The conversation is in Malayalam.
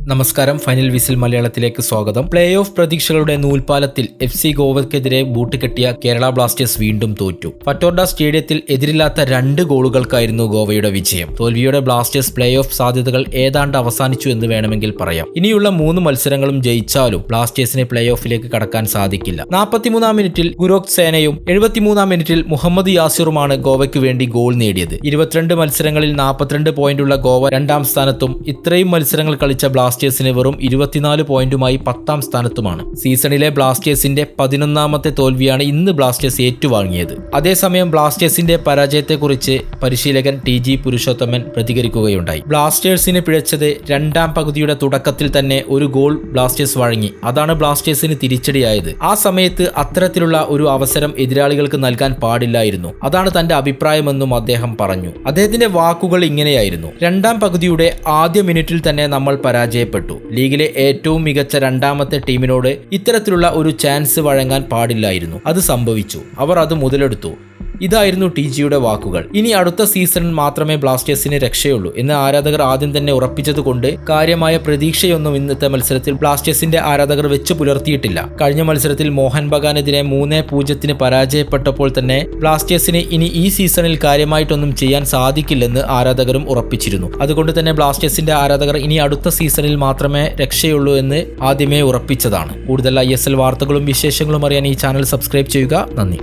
നമസ്കാരം, ഫൈനൽ വിസിൽ മലയാളത്തിലേക്ക് സ്വാഗതം. പ്ലേ ഓഫ് പ്രതീക്ഷകളുടെ നൂൽപ്പാലത്തിൽ FC ഗോവയ്ക്കെതിരെ ബൂട്ട് കെട്ടിയ കേരള ബ്ലാസ്റ്റേഴ്സ് വീണ്ടും തോറ്റു. ഫറ്റോർഡ സ്റ്റേഡിയത്തിൽ എതിരില്ലാത്ത 2 ഗോളുകൾക്കായിരുന്നു ഗോവയുടെ വിജയം. തോൽവിയോടെ ബ്ലാസ്റ്റേഴ്സ് പ്ലേ ഓഫ് സാധ്യതകൾ ഏതാണ്ട് അവസാനിച്ചു എന്ന് വേണമെങ്കിൽ പറയാം. ഇനിയുള്ള 3 മത്സരങ്ങളും ജയിച്ചാലും ബ്ലാസ്റ്റേഴ്സിന് പ്ലേ ഓഫിലേക്ക് കടക്കാൻ സാധിക്കില്ല. 43-ാം മിനിറ്റിൽ ഗുരോക് സേനയും 73-ാം മിനിറ്റിൽ മുഹമ്മദ് യാസിറുമാണ് ഗോവയ്ക്ക് വേണ്ടി ഗോൾ നേടിയത്. 22 മത്സരങ്ങളിൽ 42 പോയിന്റുള്ള ഗോവ 2ാം സ്ഥാനത്തും ഇത്രയും മത്സരങ്ങൾ കളിച്ച ബ്ലാസ്റ്റേഴ്സിന് വെറും 24 പോയിന്റുമായി 10ാം സ്ഥാനത്തുമാണ്. സീസണിലെ ബ്ലാസ്റ്റേഴ്സിന്റെ 11ാമത്തെ തോൽവിയാണ് ഇന്ന് ബ്ലാസ്റ്റേഴ്സ് ഏറ്റുവാങ്ങിയത്. അതേസമയം ബ്ലാസ്റ്റേഴ്സിന്റെ പരാജയത്തെക്കുറിച്ച് പരിശീലകൻ TG പുരുഷോത്തമൻ പ്രതികരിക്കുകയുണ്ടായി. ബ്ലാസ്റ്റേഴ്സിന് പിഴച്ചത് 2ാം പകുതിയുടെ തുടക്കത്തിൽ തന്നെ ഒരു ഗോൾ ബ്ലാസ്റ്റേഴ്സ് വഴങ്ങി. അതാണ് ബ്ലാസ്റ്റേഴ്സിന് തിരിച്ചടിയായത്. ആ സമയത്ത് അത്തരത്തിലുള്ള ഒരു അവസരം എതിരാളികൾക്ക് നൽകാൻ പാടില്ലായിരുന്നു. അതാണ് തന്റെ അഭിപ്രായമെന്നും അദ്ദേഹം പറഞ്ഞു. അദ്ദേഹത്തിന്റെ വാക്കുകൾ ഇങ്ങനെയായിരുന്നു: 2ാം പകുതിയുടെ ആദ്യ മിനിറ്റിൽ തന്നെ നമ്മൾ പരാജയപ്പെട്ടു. ലീഗിലെ ഏറ്റവും മികച്ച 2ാമത്തെ ടീമിനോട് ഇത്തരത്തിലുള്ള ഒരു ചാൻസ് വഴങ്ങാൻ പാടില്ലായിരുന്നു. അത് സംഭവിച്ചു. അവർ അത് മുതലെടുത്തു. ഇതായിരുന്നു TGയുടെ വാക്കുകൾ. ഇനി അടുത്ത സീസണിൽ മാത്രമേ ബ്ലാസ്റ്റേഴ്സിന് രക്ഷയുള്ളൂ എന്ന് ആരാധകർ ആദ്യം തന്നെ ഉറപ്പിച്ചതുകൊണ്ട് കാര്യമായ പ്രതീക്ഷയൊന്നും ഇന്നത്തെ മത്സരത്തിൽ ബ്ലാസ്റ്റേഴ്സിന്റെ ആരാധകർ വെച്ച് പുലർത്തിയിട്ടില്ല. കഴിഞ്ഞ മത്സരത്തിൽ മോഹൻ ബഗാനെതിരെ 3-0 പരാജയപ്പെട്ടപ്പോൾ തന്നെ ബ്ലാസ്റ്റേഴ്സിന് ഇനി ഈ സീസണിൽ കാര്യമായിട്ടൊന്നും ചെയ്യാൻ സാധിക്കില്ലെന്ന് ആരാധകരും ഉറപ്പിച്ചിരുന്നു. അതുകൊണ്ട് തന്നെ ബ്ലാസ്റ്റേഴ്സിന്റെ ആരാധകർ ഇനി അടുത്ത സീസണിൽ മാത്രമേ രക്ഷയുള്ളൂ എന്ന് ആദ്യമേ ഉറപ്പിച്ചതാണ്. കൂടുതൽ ISL വാർത്തകളും വിശേഷങ്ങളും അറിയാൻ ഈ ചാനൽ സബ്സ്ക്രൈബ് ചെയ്യുക. നന്ദി.